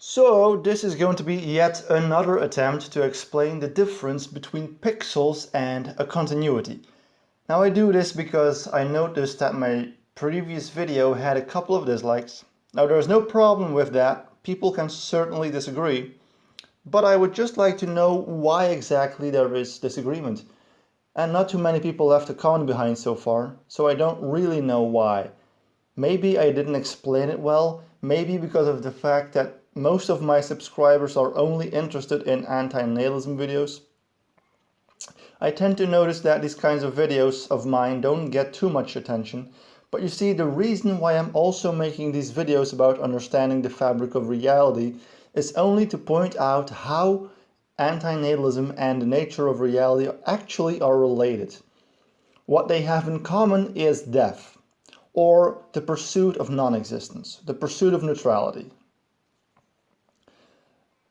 So this is going to be yet another attempt to explain the difference between pixels and a continuity. Now I do this because I noticed that my previous video had a couple of dislikes. Now there's no problem with that, people can certainly disagree, but I would just like to know why exactly there is disagreement. And not too many people left a comment behind so far, so I don't really know why. Maybe I didn't explain it well, maybe because of the fact that most of my subscribers are only interested in anti-natalism videos. I tend to notice that these kinds of videos of mine don't get too much attention, but you see, the reason why I'm also making these videos about understanding the fabric of reality is only to point out how anti-natalism and the nature of reality actually are related. What they have in common is death, or the pursuit of non-existence, the pursuit of neutrality,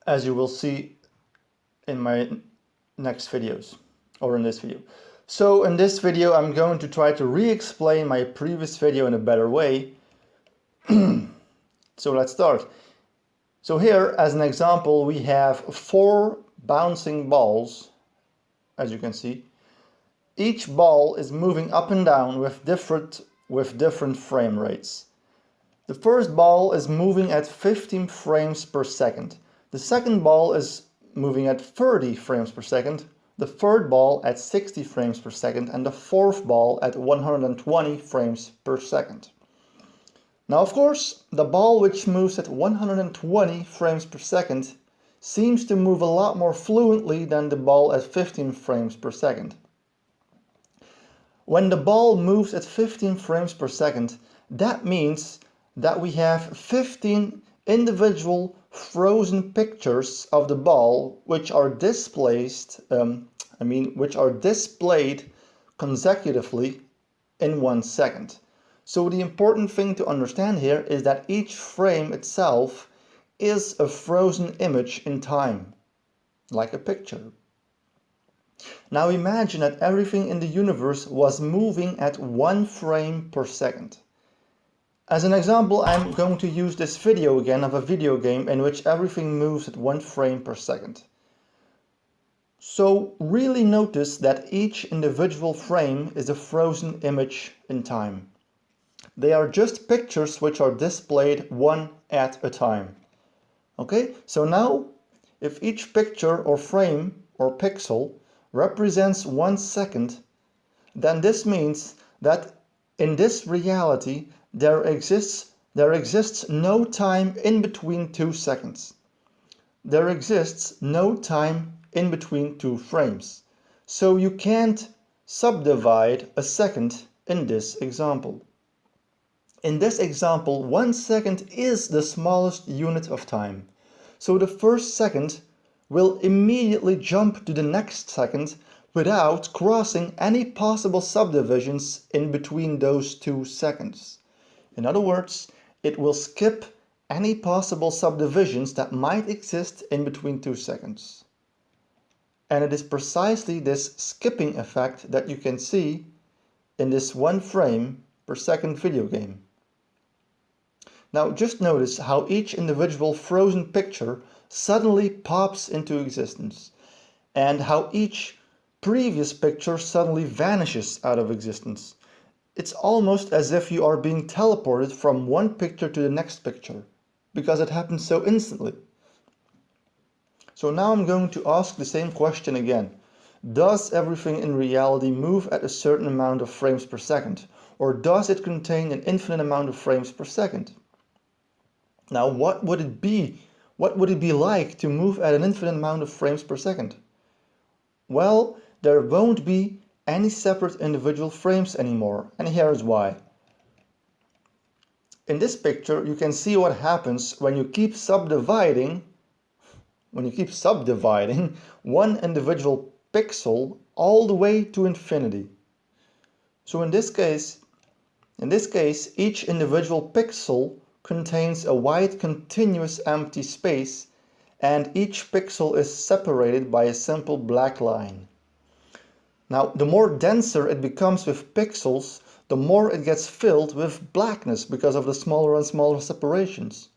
as you will see in my next videos, or in this video. So in this video I'm going to try to re-explain my previous video in a better way. So let's start. So here, as an example, we have 4 bouncing balls, as you can see. Each ball is moving up and down with different frame rates. The first ball is moving at 15 frames per second. The second ball is moving at 30 frames per second. The third ball at 60 frames per second. And the fourth ball at 120 frames per second. Now, of course, the ball which moves at 120 frames per second seems to move a lot more fluently than the ball at 15 frames per second. When the ball moves at 15 frames per second, that means that we have 15 individual frozen pictures of the ball which are displayed consecutively in 1 second. So the important thing to understand here is that each frame itself is a frozen image in time, like a picture. Now imagine that everything in the universe was moving at 1 frame per second. As an example, I'm going to use this video again of a video game in which everything moves at 1 frame per second. So really notice that each individual frame is a frozen image in time. They are just pictures which are displayed one at a time. Okay, so now if each picture or frame or pixel represents 1 second, then this means that in this reality there exists no time in between 2 seconds. There exists no time in between 2 frames. So you can't subdivide a second in this example. In this example, 1 second is the smallest unit of time. So the first second will immediately jump to the next second without crossing any possible subdivisions in between those 2 seconds. In other words, it will skip any possible subdivisions that might exist in between 2 seconds. And it is precisely this skipping effect that you can see in this 1 frame per second video game. Now just notice how each individual frozen picture suddenly pops into existence, and how each previous picture suddenly vanishes out of existence. It's almost as if you are being teleported from one picture to the next picture, because it happens so instantly. So now I'm going to ask the same question again. Does everything in reality move at a certain amount of frames per second, or does it contain an infinite amount of frames per second? Now, what would it be like to move at an infinite amount of frames per second? Well, there won't be any separate individual frames anymore, and here is why. In this picture, you can see what happens when you keep subdividing one individual pixel all the way to infinity. So in this case, each individual pixel contains a white continuous empty space, and each pixel is separated by a simple black line. Now, the more denser it becomes with pixels, the more it gets filled with blackness because of the smaller and smaller separations.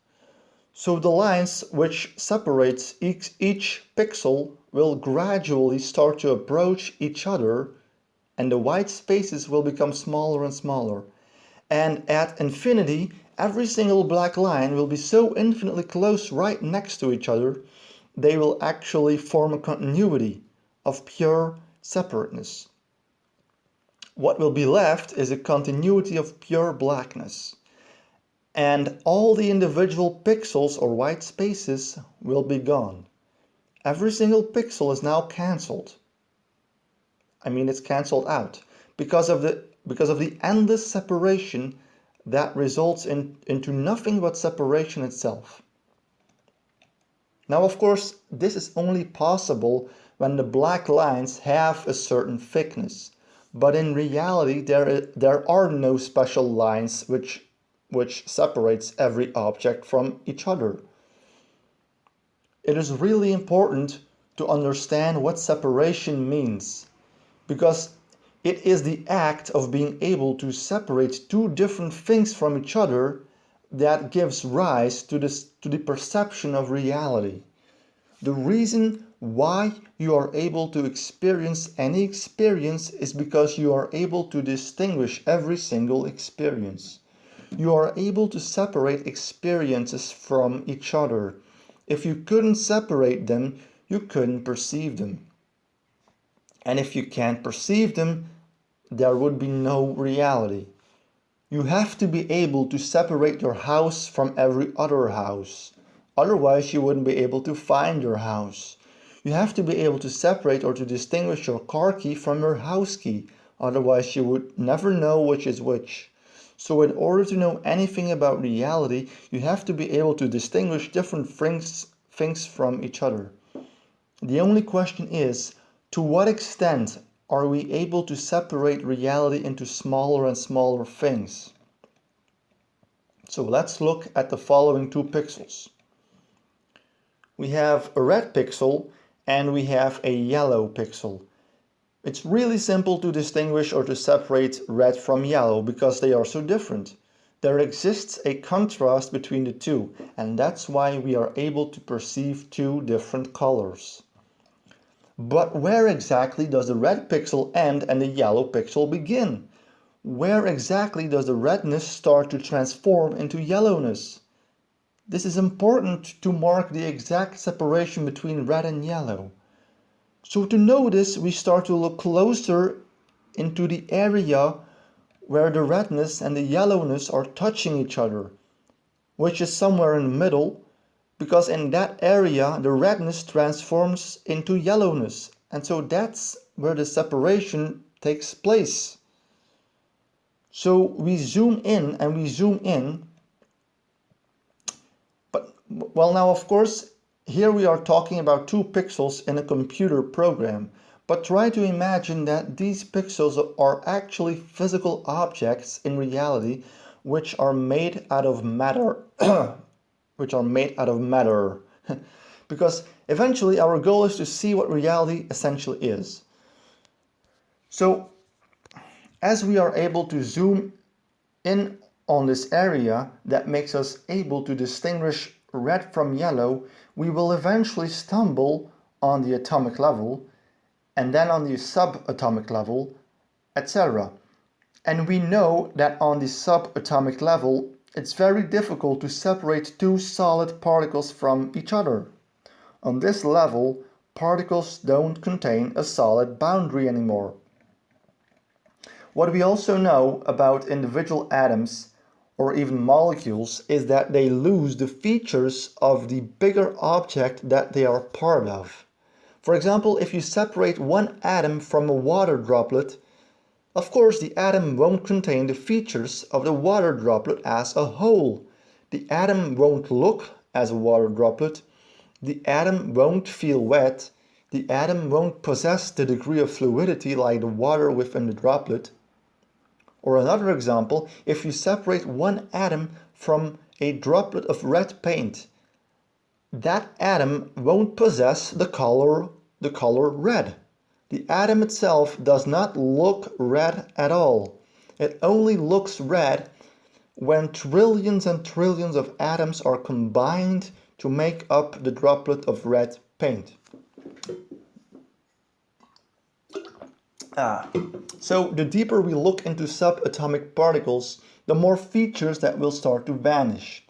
So the lines which separates each pixel will gradually start to approach each other, and the white spaces will become smaller and smaller. And at infinity, every single black line will be so infinitely close right next to each other, they will actually form a continuity of pure separateness. What will be left is a continuity of pure blackness. And all the individual pixels or white spaces will be gone. Every single pixel is now cancelled. I mean, it's cancelled out because of the endless separation that results into nothing but separation itself. Now, of course, this is only possible when the black lines have a certain thickness. But in reality, there are no special lines which separates every object from each other. It is really important to understand what separation means, because it is the act of being able to separate two different things from each other that gives rise to the perception of reality. The reason why you are able to experience any experience is because you are able to distinguish every single experience. You are able to separate experiences from each other. If you couldn't separate them, you couldn't perceive them. And if you can't perceive them, there would be no reality. You have to be able to separate your house from every other house. Otherwise, you wouldn't be able to find your house. You have to be able to separate or to distinguish your car key from your house key. Otherwise, you would never know which is which. So in order to know anything about reality, you have to be able to distinguish different things from each other. The only question is, to what extent are we able to separate reality into smaller and smaller things? So let's look at the following two pixels. We have a red pixel and we have a yellow pixel. It's really simple to distinguish or to separate red from yellow because they are so different. There exists a contrast between the two, and that's why we are able to perceive two different colors. But where exactly does the red pixel end and the yellow pixel begin? Where exactly does the redness start to transform into yellowness? This is important to mark the exact separation between red and yellow. So to know this, we start to look closer into the area where the redness and the yellowness are touching each other, which is somewhere in the middle, because in that area the redness transforms into yellowness, and so that's where the separation takes place. So we zoom in and we zoom in, but well, now of course here we are talking about two pixels in a computer program, but try to imagine that these pixels are actually physical objects in reality which are made out of matter which are made out of matter. Because eventually our goal is to see what reality essentially is. So as we are able to zoom in on this area that makes us able to distinguish red from yellow, we will eventually stumble on the atomic level and then on the subatomic level, etc. And we know that on the subatomic level, it's very difficult to separate two solid particles from each other. On this level, particles don't contain a solid boundary anymore. What we also know about individual atoms or even molecules is that they lose the features of the bigger object that they are part of. For example, if you separate one atom from a water droplet, of course, the atom won't contain the features of the water droplet as a whole. The atom won't look as a water droplet. The atom won't feel wet. The atom won't possess the degree of fluidity like the water within the droplet. Or another example, if you separate one atom from a droplet of red paint, that atom won't possess the color red. The atom itself does not look red at all. It only looks red when trillions and trillions of atoms are combined to make up the droplet of red paint. So the deeper we look into subatomic particles, the more features that will start to vanish.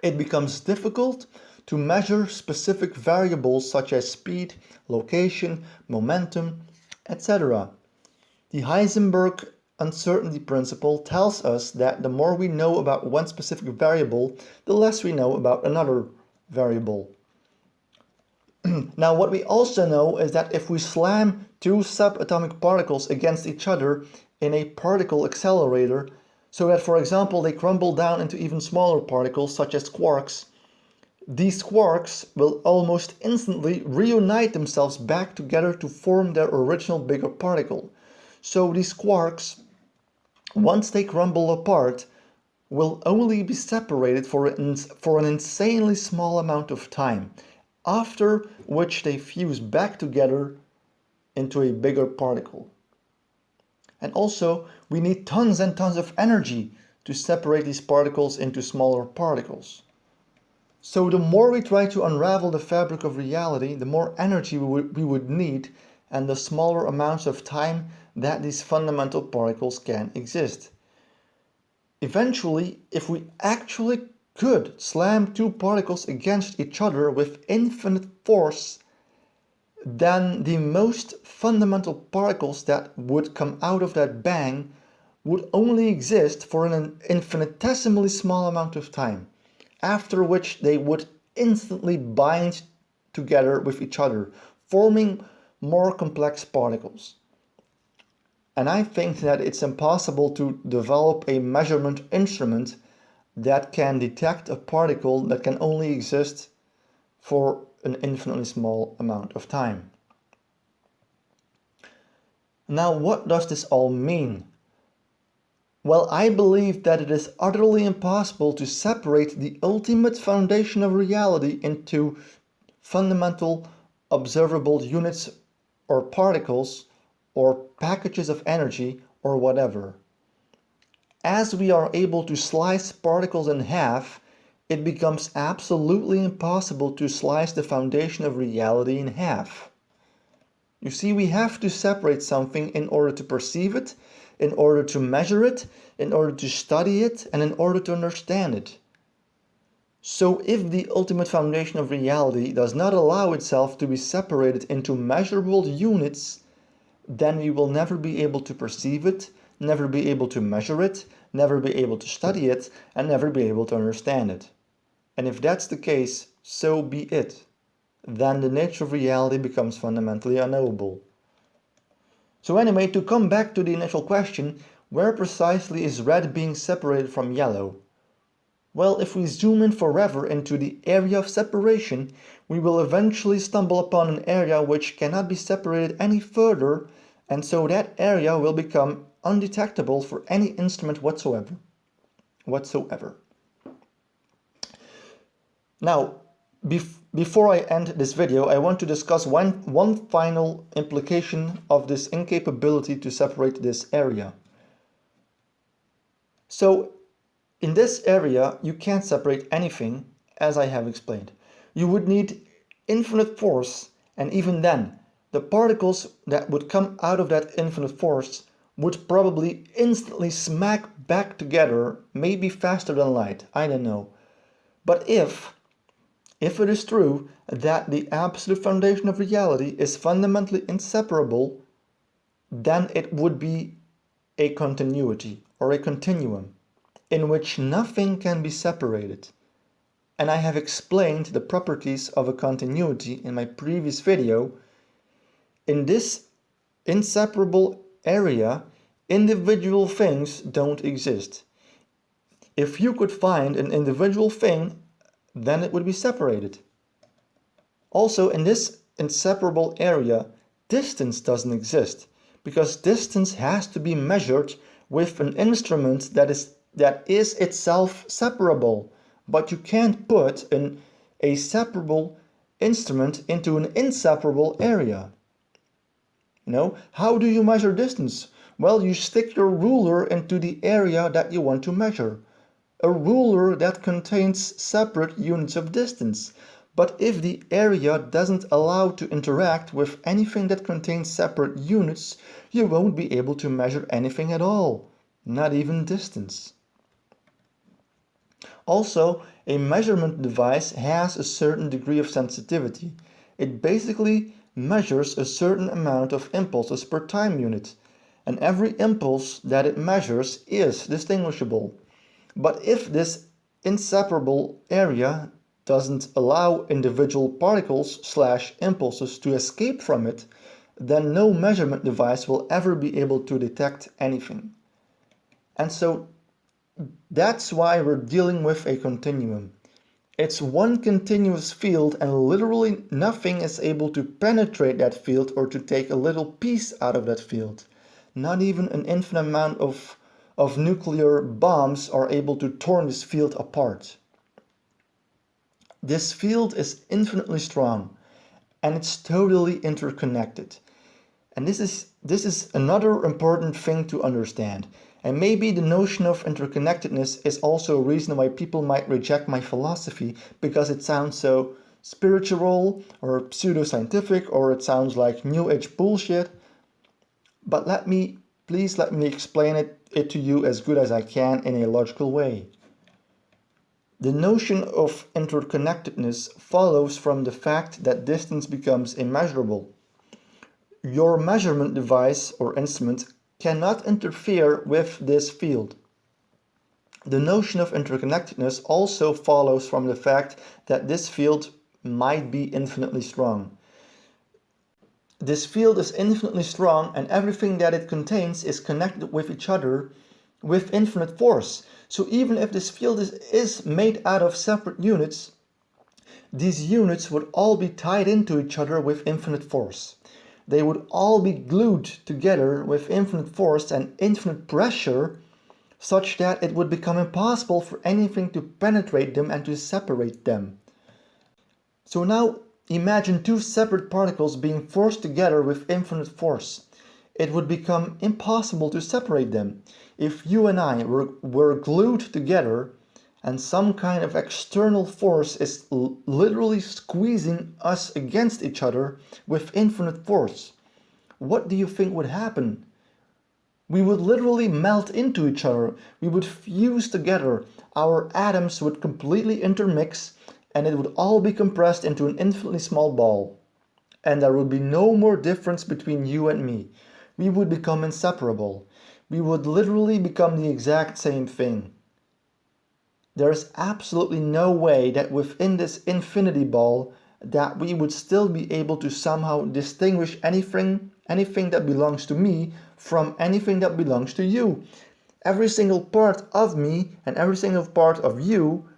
It becomes difficult to measure specific variables such as speed, location, momentum, etc. The Heisenberg uncertainty principle tells us that the more we know about one specific variable, the less we know about another variable. Now, what we also know is that if we slam two subatomic particles against each other in a particle accelerator, so that, for example, they crumble down into even smaller particles such as quarks, these quarks will almost instantly reunite themselves back together to form their original bigger particle. So these quarks, once they crumble apart, will only be separated for an insanely small amount of time, after which they fuse back together into a bigger particle. And also, we need tons and tons of energy to separate these particles into smaller particles. So the more we try to unravel the fabric of reality, the more energy we would need, and the smaller amounts of time that these fundamental particles can exist. Eventually, if we actually could slam two particles against each other with infinite force, then the most fundamental particles that would come out of that bang would only exist for an infinitesimally small amount of time, after which they would instantly bind together with each other, forming more complex particles. And I think that it's impossible to develop a measurement instrument that can detect a particle that can only exist for an infinitely small amount of time. Now, what does this all mean? Well, I believe that it is utterly impossible to separate the ultimate foundation of reality into fundamental observable units or particles or packages of energy or whatever. As we are able to slice particles in half, it becomes absolutely impossible to slice the foundation of reality in half. You see, we have to separate something in order to perceive it, in order to measure it, in order to study it, and in order to understand it. So if the ultimate foundation of reality does not allow itself to be separated into measurable units, then we will never be able to perceive it, never be able to measure it, never be able to study it, and never be able to understand it. And if that's the case, so be it. Then the nature of reality becomes fundamentally unknowable. So anyway, to come back to the initial question, where precisely is red being separated from yellow? Well, if we zoom in forever into the area of separation, we will eventually stumble upon an area which cannot be separated any further, and so that area will become undetectable for any instrument whatsoever. Now, before I end this video, I want to discuss one final implication of this incapability to separate this area. So, in this area, you can't separate anything, as I have explained. You would need infinite force, and even then, the particles that would come out of that infinite force would probably instantly smack back together, maybe faster than light, I don't know. But if it is true that the absolute foundation of reality is fundamentally inseparable, then it would be a continuity or a continuum in which nothing can be separated. And I have explained the properties of a continuity in my previous video. In this inseparable area, individual things don't exist. If you could find an individual thing, then it would be separated. Also, in this inseparable area, distance doesn't exist, because distance has to be measured with an instrument that is itself separable. But you can't put a separable instrument into an inseparable area. How do you measure distance? Well, you stick your ruler into the area that you want to measure. A ruler that contains separate units of distance. But if the area doesn't allow to interact with anything that contains separate units, you won't be able to measure anything at all, not even distance. Also, a measurement device has a certain degree of sensitivity. It basically measures a certain amount of impulses per time unit, and every impulse that it measures is distinguishable. But if this inseparable area doesn't allow individual particles/impulses to escape from it, then no measurement device will ever be able to detect anything. And so that's why we're dealing with a continuum. It's one continuous field and literally nothing is able to penetrate that field or to take a little piece out of that field. Not even an infinite amount of nuclear bombs are able to torn this field apart. This field is infinitely strong and it's totally interconnected. And this is another important thing to understand. And maybe the notion of interconnectedness is also a reason why people might reject my philosophy, because it sounds so spiritual or pseudoscientific, or it sounds like new age bullshit. But please let me explain it to you as good as I can in a logical way. The notion of interconnectedness follows from the fact that distance becomes immeasurable. Your measurement device or instrument cannot interfere with this field. The notion of interconnectedness also follows from the fact that this field might be infinitely strong. This field is infinitely strong and everything that it contains is connected with each other with infinite force. So even if this field is made out of separate units, these units would all be tied into each other with infinite force. They would all be glued together with infinite force and infinite pressure, such that it would become impossible for anything to penetrate them and to separate them. So now imagine two separate particles being forced together with infinite force. It would become impossible to separate them. If you and I were glued together and some kind of external force is literally squeezing us against each other with infinite force, what do you think would happen? We would literally melt into each other. We would fuse together. Our atoms would completely intermix and it would all be compressed into an infinitely small ball. And there would be no more difference between you and me. We would become inseparable. We would literally become the exact same thing. There is absolutely no way that within this infinity ball that we would still be able to somehow distinguish anything that belongs to me from anything that belongs to you. Every single part of me and every single part of you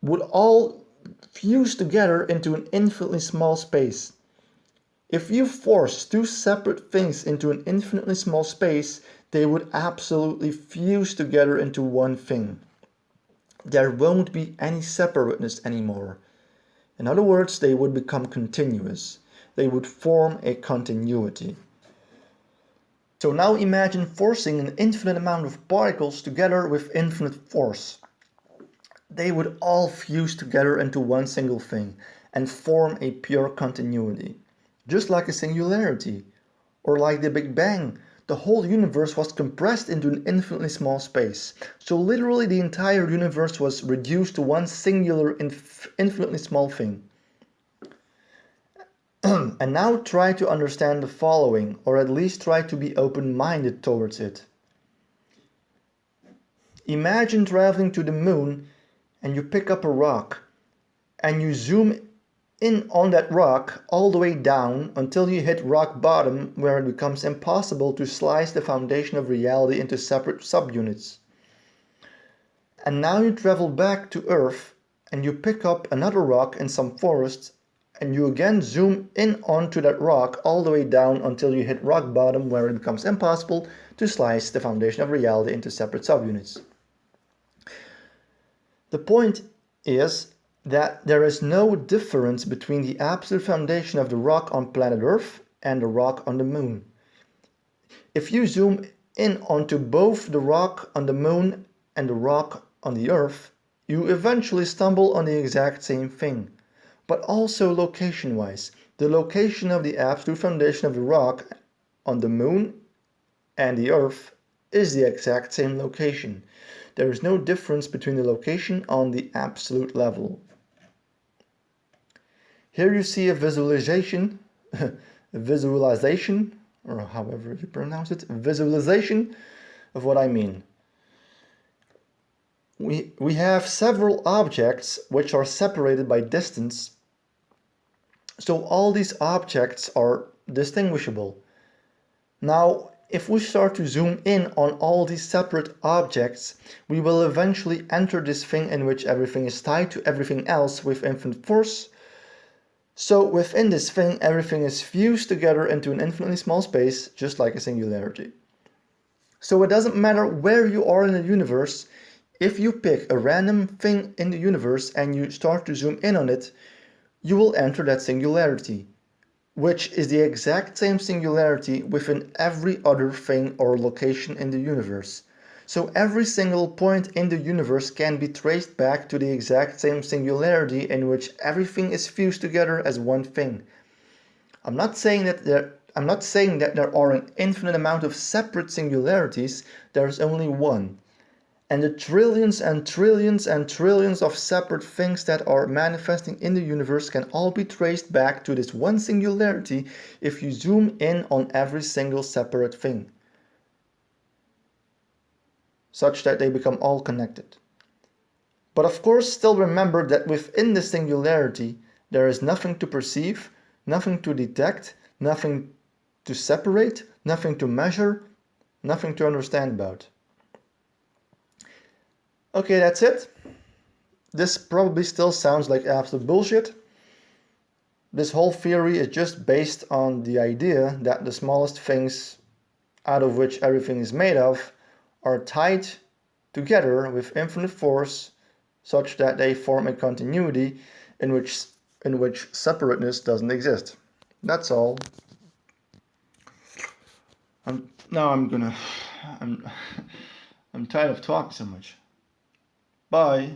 would all fuse together into an infinitely small space. If you force two separate things into an infinitely small space, they would absolutely fuse together into one thing. There won't be any separateness anymore. In other words, they would become continuous. They would form a continuity. So now imagine forcing an infinite amount of particles together with infinite force. They would all fuse together into one single thing and form a pure continuity. Just like a singularity, or like the Big Bang. The whole universe was compressed into an infinitely small space. So literally the entire universe was reduced to one singular infinitely small thing. And now try to understand the following, or at least try to be open-minded towards it. Imagine traveling to the moon and you pick up a rock and you zoom in on that rock all the way down until you hit rock bottom, where it becomes impossible to slice the foundation of reality into separate subunits. And now you travel back to Earth and you pick up another rock in some forest and you again zoom in onto that rock all the way down until you hit rock bottom, where it becomes impossible to slice the foundation of reality into separate subunits. The point is that there is no difference between the absolute foundation of the rock on planet Earth and the rock on the moon. If you zoom in onto both the rock on the moon and the rock on the earth, you eventually stumble on the exact same thing. But also location-wise, the location of the absolute foundation of the rock on the moon and the earth is the exact same location. There is no difference between the location on the absolute level. Here you see a visualization, or however you pronounce it, visualization of what I mean. We have several objects which are separated by distance, so all these objects are distinguishable. Now, if we start to zoom in on all these separate objects, we will eventually enter this thing in which everything is tied to everything else with infinite force. So within this thing, everything is fused together into an infinitely small space, just like a singularity. So it doesn't matter where you are in the universe, if you pick a random thing in the universe and you start to zoom in on it, you will enter that singularity, which is the exact same singularity within every other thing or location in the universe. So every single point in the universe can be traced back to the exact same singularity in which everything is fused together as one thing. I'm not saying that there are an infinite amount of separate singularities, there's only one. And the trillions and trillions and trillions of separate things that are manifesting in the universe can all be traced back to this one singularity if you zoom in on every single separate thing, such that they become all connected. But of course, still remember that within the singularity, there is nothing to perceive, nothing to detect, nothing to separate, nothing to measure, nothing to understand about. Okay, that's it. This probably still sounds like absolute bullshit. This whole theory is just based on the idea that the smallest things out of which everything is made of are tied together with infinite force such that they form a continuity in which separateness doesn't exist. That's all. I'm I'm tired of talking so much. Bye.